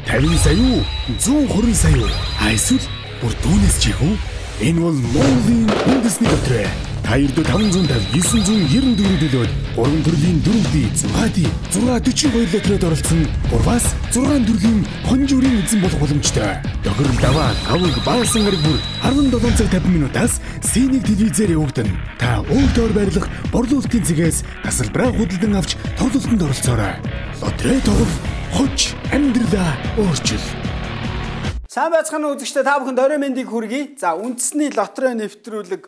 50 сая уу? 120 сая уу? Эсвэл бүр дүүнээс чих үү? Энэ бол Монголын үндэсний дотроо. 2-550 994 төлөөд 3 төрлийн 4D 6D 642 литрээр оролцсон 3-аас 6 төрлийн хонжуурын эзэн болох боломжтой. Тохирол даваа аваг баасан гараг бүр 17 цаг 50 минутаас синийг телевизээр явагдана. Та өөртөө байрлах борлуулалтын цэгээс тасалбараа худалдан авч тоглолтод оролцоорой. Лотерей тоглол хоч амьдралаа өөрчил. Сайн байцгаана үзэгчдээ, та бүхэнд орой мэндийг хүргэе. За, үндэсний лотерей нэвтрүүлэг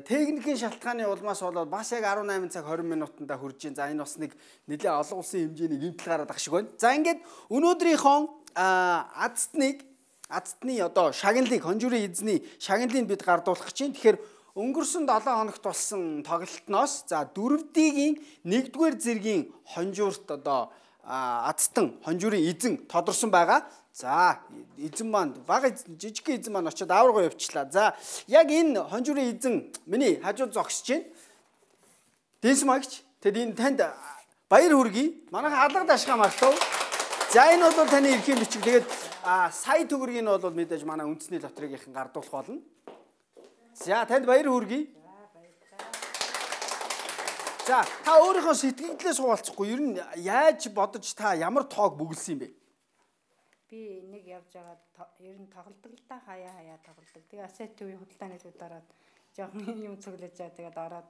техникийн шалтгааны улмаас болоод бас яг 18 цаг 20 минутанда хүрж байна. За, энэ бас нэг нэлээд олон улсын хэмжээний гэмтэл гараад ах шиг байна. За, ингээд өнөөдрийнхөө азтны одоо шагналыг, хонжуурын эзний шагналыг бид гардуулах гэж байна. Тэгэхээр өнгөрсөн 7 хоногт болсон тоглолтноос за 4D-ийн 1-р зэргийн хонжуурт одоо азтан хонжуурын эзэн тодорсон байгаа. За, эзэн маань бага жижиг эзэн маань очиод аварга явчлаа. За, яг энэ хонжуурын эзэн миний хажууд зогсож байна. Дэнс магч. Тэгэд энэ танд баяр хүргэе. Манайха алгад ашгаа мартав. За, энэ бол таны эрхийн бичиг. Тэгээд сая төгрөгийг нь бол мэдээж манай үндэсний лотерейгийнхэн гардуулах болно. За, танд баяр хүргэе. За, та өөрийнхөө сэтгэлдээ суулцахгүй. Ер нь яаж бодож та ямар тоог бүгэлсэн юм бэ? Би нэг явж байгаа ер нь тоглолдог л та хаяа тоглолдог. Тэгээ асет төвийн худалдааны төв дараад жоохон юм цуглаж байгаа. Тэгээд ороод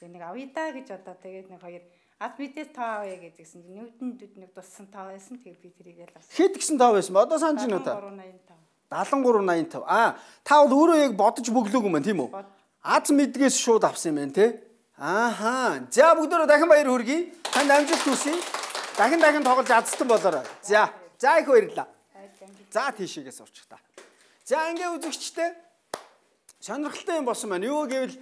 нэг авъя да гэж одоо тэгээд нэг хоёр аз мэдээс тоо авъя гэдгийгсэн. Нүүдэнд нэг туссан тоо байсан. Тэгээд би тэрийг л авсан. Хэд гисэн тоо байсан бэ? Одоо санаж байна уу та? 7385. Та бол өөрөө яг бодож бөглөөг юм байна тийм үү? Аз мэдгээс шууд авсан юм байна те. Ааха. За, бүгдөө дахин баяр хүргэе. Танд амжилт хүсье. Дахин тоглож азтан болоорой. За их баярлалаа. За, тийшээс орчих та. За, ингээ үзэгчтэй сонирхолтой юм болсон байна. Юу гэвэл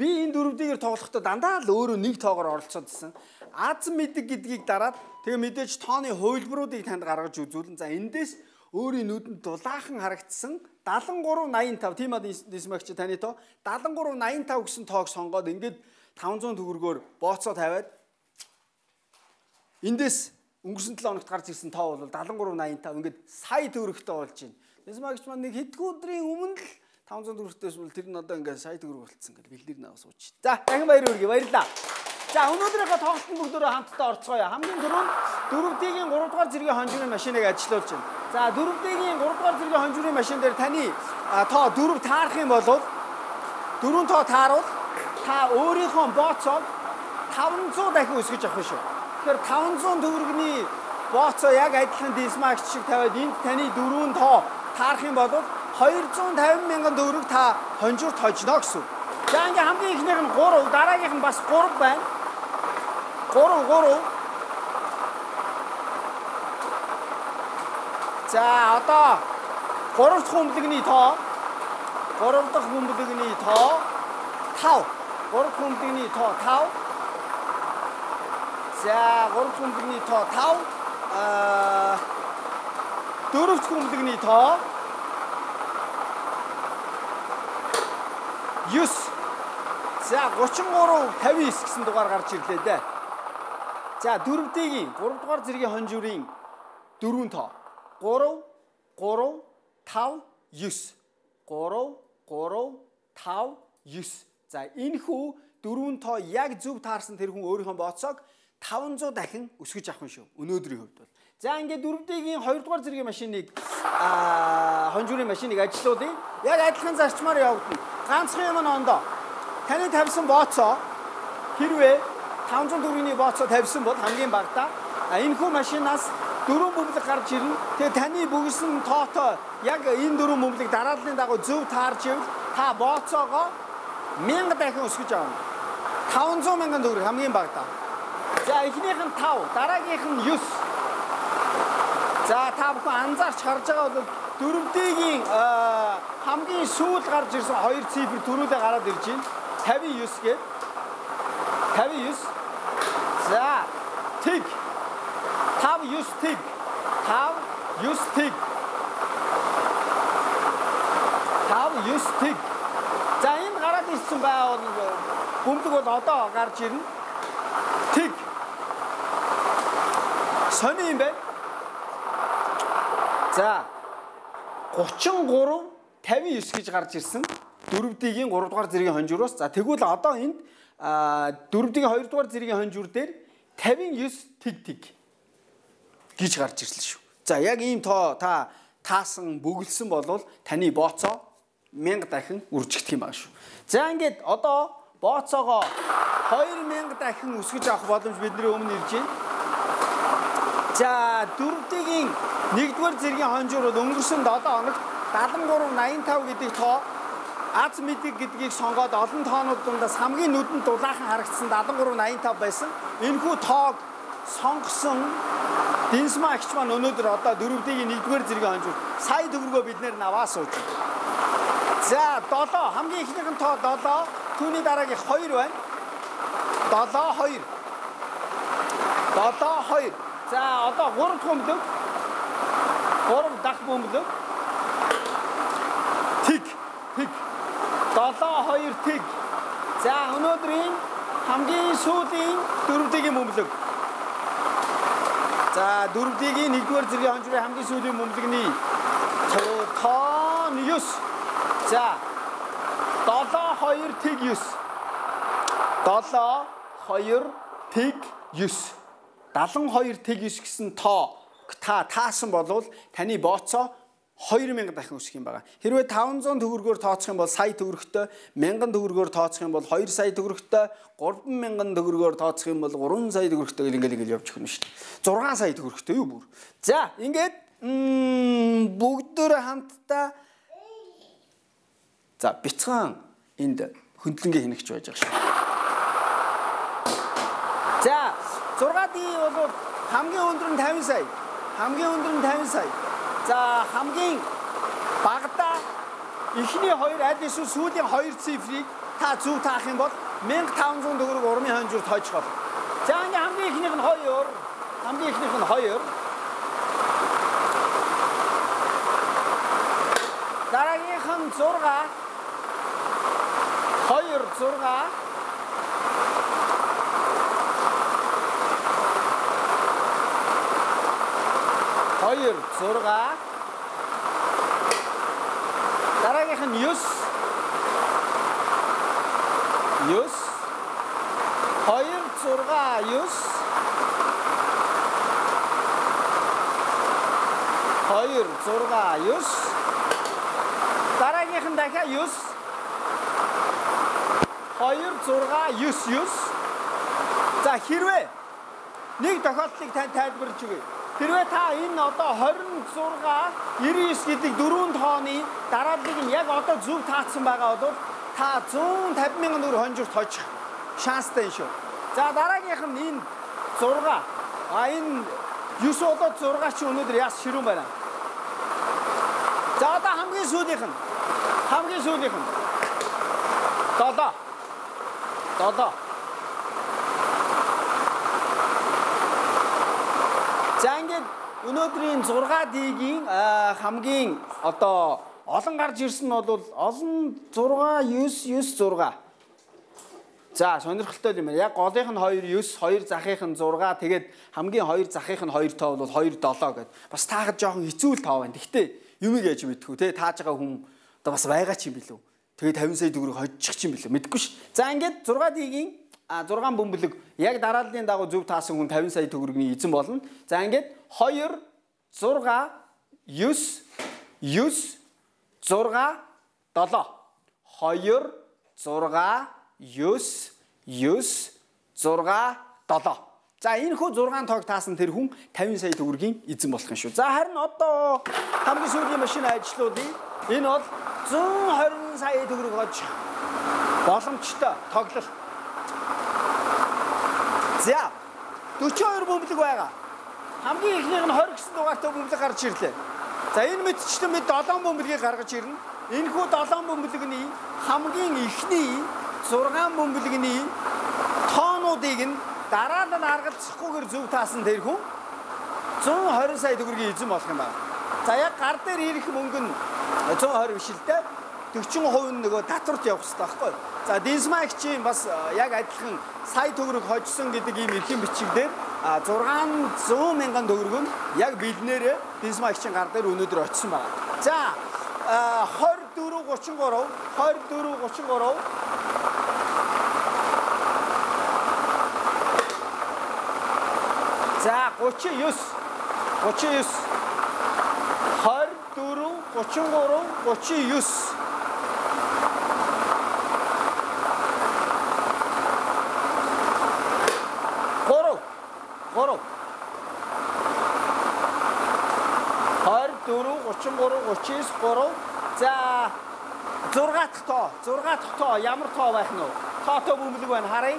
би энэ 4D-гээр тоглохдоо дандаа л өөрөө нэг тоогоор оролцоодсэн. Аз мэдэг гэдгийг дараад тэгээ мэдээж тооны хувилбаруудыг танд гаргаж үзүүлэн. За, эндээс өөрийн нүдэнд дулаахан харагдсан 7385 тийм аа дисмагч таны тоо 7385 гэсэн тоог сонгоод ингээд 500 төгрөгөөр бооцоо тавиад эндээс өнгөрсөн 7 хоногт гарч ирсэн тоо бол 7385 ингээд сая төгрөгтэй болж байна. Дисмагч маань нэг хэдхэн өдрийн өмнө л 500 төгрөгтөөс бол тэр нь одоо ингээд сая төгрөг болцсон гэдэг бэлдэр наваа сууч. За, дахин баяр хүргэе. Баярлалаа. За, өнөөдрийнхөө тоглолтын бүгдөө хамтдаа орцгоё. Хамгийн түрүүнд 4D-ийн 3 дугаар зэргийн хонжуурын машиныг ажилуулж байна. За, 4D-ийн 3 дугаар зэргийн хонжуурын машин дээр таны тоо 4 таарах юм бол 4 тоо тааруул та өөрийнхөө бооцоо 500 дахин өсгөж авах шүү. Тэгэхээр 500 төгрөгийн бооцоо яг адилхан дисмагч шиг тавиад энд таны 4 тоо таарах юм бол 250 мянган төгрөг та хонжуурт хожно гэсэн. За, ингээ хамгийн ихнийх нь 3, дараагийнх нь бас 3 байна. 3. За, одоо 3 дахь хүмлэгний тоо 5. 3 дахь хүмлэгний тоо 5. За, 3 дахь хүмлэгний тоо 5. 4 дахь хүмлэгний тоо 9. За, 3359 гэсэн дугаар гарч ирлээ дээ. За, 4D-ийн 3 дугаар зэргийн хонжуурын 4 тоо 3 5 9. 3 5 9. За, энэ хүү 4 тоо яг зөв таарсан тэр хүн өөрийнхөө бооцоог 500 дахин өсгөж авах юм шүү. Өнөөдрийн хувьд бол. За, ингээд 4D-ийн 2 дугаар зэргийн машиныг хонжуурын машиныг ажилуулъя. Яг адилхан зарчмаар явагдана. Ганцхан юм ондоо. Таны тавьсан бооцоо хэрвээ 500 төгрөгийн бооцоо тавьсан бол хамгийн багадаа энэ хүү машинаас 4 бөмбөлөг гарч ирнэ. Тэгээ таны бүгсэн тоотоо яг энэ 4 бөмбөлөг дарааллын дагуу зөв таарч ивэл та бооцоогоо 1000 дахин өсгөж авна. 500 мянган төгрөг хамгийн багадаа. За, эхнийх нь 5, дараагийнх нь 9. За, та бүхэн анзаарч харж байгаа бол 4D-ийн хамгийн сүүл гарч ирсэн 2 цифр төрүүлээ гараад ирж байна. 59 гээд 59. За, тэг 5 9 тэг 5 9 тэг 5 9 тэг. За, энэ гараад ирсэн байвал бөмбөг бол одоо гарч ирнэ. Тэг. Сони юм байна. За 33 59 гэж гарч ирсэн. 4D-ийн 3 дугаар зэргийн хонжууроос. За тэгвэл одоо энд 4D-ийн 2 дугаар зэргийн хонжуур дээр 59 тэг гэж гарч ирсэн шүү. За яг ийм тоо та таасан бөглсөн болвол таны бооцоо 1000 дахин үржигдэх юм байна шүү. За ингээд одоо бооцоогоо 2000 дахин өсгөж авах боломж бидний өмнө ирж байна. За 4D-ийн 1-р зэргийн хонжуур бол өнгөрсөн 7 хоногт 7385 гэдэг тоо аз мэдэг гэдгийг сонгоод олон тоонууд дундаас хамгийн нүдэнд дулаахан харагдсан 7385 байсан. Энэхүү тоог сонгосон Динсма агч маань өнөөдөр одоо 4D-ийн 1-р зэргийн хонжуур сая төгрөгөө биднэр наваа сууж. За 7 хамгийн ихнийх нь тоо 7, түүний дараагийнх 2 байна. 7 2. 7 2. За одоо 3 дахь бөмбөлөг. 3 дахь бөмбөлөг. Тэг. 7 2 тэг. За өнөөдрийн хамгийн сүүлийн 4D-ийн бөмбөлөг. За 4D-ийн 1-р зэргийн хонжуурын хамгийн сүүлийн бөмбөлөгний тоо 9. За 7 2 тэг 9. 7 2 тэг 9. 72 тэг 9 гэсэн тоо таасан болвол таны бооцоо 2000 дахин өсөх юм байна. Хэрвээ 500 төгрөгөөр тооцох юм бол сая төгрөгтэй, 1000 төгрөгөөр тооцох юм бол 2 сая төгрөгтэй, 3000 төгрөгөөр тооцох юм бол 3 сая төгрөгтэй ингээл явж өгнө шүү дээ. 6 сая төгрөгтэй юу бүр. За ингээд бүгдөө хамтдаа за бяцхан энд хөндлөнгөө хинэгч байж байгаа шүү. За 6D бол хамгийн өндөр нь 50 сая. Хамгийн өндөр нь 50 сая. За хамгийн багадаа эхний 2 аль эсвэл сүүлийн 2 цифрыг та зөв таах юм бол 1500 төгрөг урмын хонжуур тоочих болно. За ингээ хамгийн ихнийх нь 2. Хамгийн ихнийх нь 2. Дараагийнх нь 6. 2 6. Хоёр 6. Дараагийнх нь 9. 9. 2 6 9. 2 6 9. Дараагийнх нь дахиад 9. 2 6 9 9. За хэрвээ нэг тохиолдлыг тань тайлбарлаж өгье. Хэрвээ та энэ одоо 26 99 гэдэг 4 тооны дарааллыг нь яг одоо зөв таацсан байгаа бол та 150,000 төгрөг хонжуур тоочих шанстай шүү. За дараагийнх нь энэ 6. Энэ 9 болоод 6 чи өнөөдөр яас ширүүн байна. За одоо хамгийн сүүлийнх нь 7. 7. За ингээд өнөөдрийн 6D-гийн хамгийн одоо олон гарч ирсэн нь бол олон 6 9 9 6. За сонирхолтой юм байна. Яг голынх нь 2 9, 2 захынх нь 6, тэгээд хамгийн 2 захынх нь 2 тоо бол 2 7 гэд. Бас таахад жоохон хэцүү л тоо байна. Гэхдээ юмыг яаж мэдхүү те тааж байгаа хүн одоо бас байгаа ч юм билүү. Тэгээд 50 сая төгрөг хожчих ч юм билүү. Мэдгүй ш. За ингээд 6D-гийн 6 бөмбөлөг яг дарааллын дагуу зөв таасан хүн 50 сая төгрөгийн эзэн болно. За ингээд 2 6 9 9 6 7 2 6 9 9 6 7. За энэ хүү 6 тоог таасан тэр хүн 50 сая төгрөгийн эзэн болох юм шүү. За харин одоо хамгийн сүүлийн машин ажлуудын энэ бол 120 сая төгрөг хож боломжтой тоглолт. За 42 бөмбөлөг байгаа. Хамгийн ихнийх нь 20 гэсэн дугаартай бөмбөлөг гарч ирлээ. За энэ мэдчилэн бид 7 бөмбөлгийг гаргаж ирнэ. Энэхүү 7 бөмбөлөгний хамгийн ихний 6 бөмбөлөгний тоонуудыг нь дараа нь аргалзахгүйгээр зөв таасан тэр хүн 120 сая төгрөгийн эзэн болох юм байна. За яг гар дээр ирэх мөнгө нь 120 биш л дээ. 40% нь нөгөө татварт явах хэрэгтэй байхгүй. За Динсмагчийн бас яг адилхан сая төгрөг хожсон гэдэг ийм эрхэм бичиг дээр 600 мянган төгрөг нь яг бэлнээрээ Бисмаркийн гар дээр өнөөдөр очсон байна. За 24-33 За 39 24 33 39 3 За 6 дахь тоо ямар тоо байх нь вэ? Тоо бөмбөлөг байна харъя.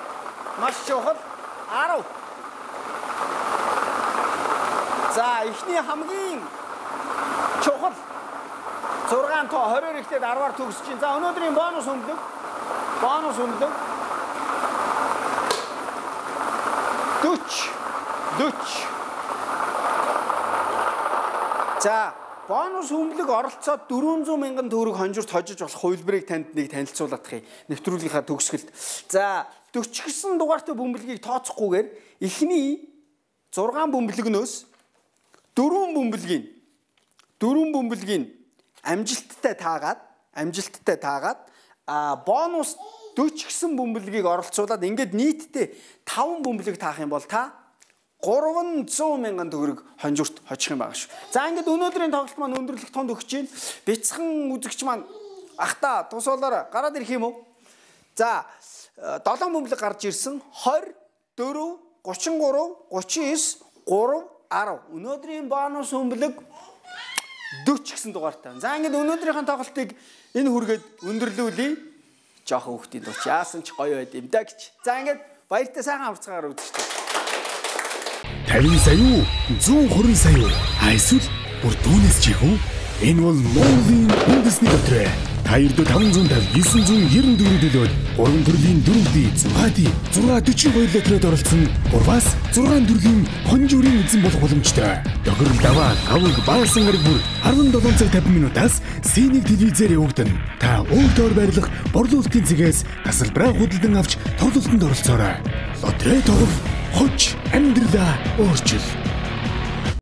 Маш чухал 10. За эхний хамгийн чухал 6 тоо 22 ихтэй 10-аар төгсөж чинь. За өнөөдрийн бонус өмлөг 40. За бонус өмлөг оролцоод 400 мянган төгрөг хонжуурт хожиж болох хувилбарыг танд нэг танилцуулах юм. Нэвтрүүлгийнхаа төгсгөлд. За 40 гэсэн дугаартай бөмбөлгийг тооцохгүйгээр эхний 6 бөмбөлгнөөс 4 бөмбөлгийн амжилттай таагаад бонус 40 гэсэн бөмбөлгийг оролцуулаад ингээд нийтдээ 5 бөмбөлөг таах юм бол та 300 мянган төгрөг хонжуурт хожих юм байгаа шүү. За ингээд өнөөдрийн тоглолт маань өндөрлөх тунд өгч чинь бяцхан үзэгч маань ахта тусуулаараа гараад ирэх юм уу? За 7 бөмбөлөг гарч ирсэн 24 33 39 3 10. Өнөөдрийн бонус бөмбөлөг 40 гэсэн дугаартай. За ингээд өнөөдрийн тоглолтыг энэ хүргээд өндөрлүүлье. Жохон хүүхдийн дууч яасан ч гоё байд юм да гэж. За ингээд баяртай сайхан авцгаар үзчихье. 50 сая, 120 сая. Эсвэл бүр түүнээс ч их үү? Энэ бол Монголын үндэсний дотроо. Та ердөө 550 994 төлөөд 3 төрлийн дөрөвдий 642 литрээр оролцсон. Урваас 6 төрлийн хонжуурын эзэн болох боломжтой. Тохирол даваа авиг баасан гараг бүр 17 цаг 50 минутаас синий телевизээр явагдана. Та өөртөө байрлах борлуулалтын цэгээс тасалбараа худалдан авч тоглолтод оролцоорой. Лотерей тоглох хоч амьдралаа өөрчил.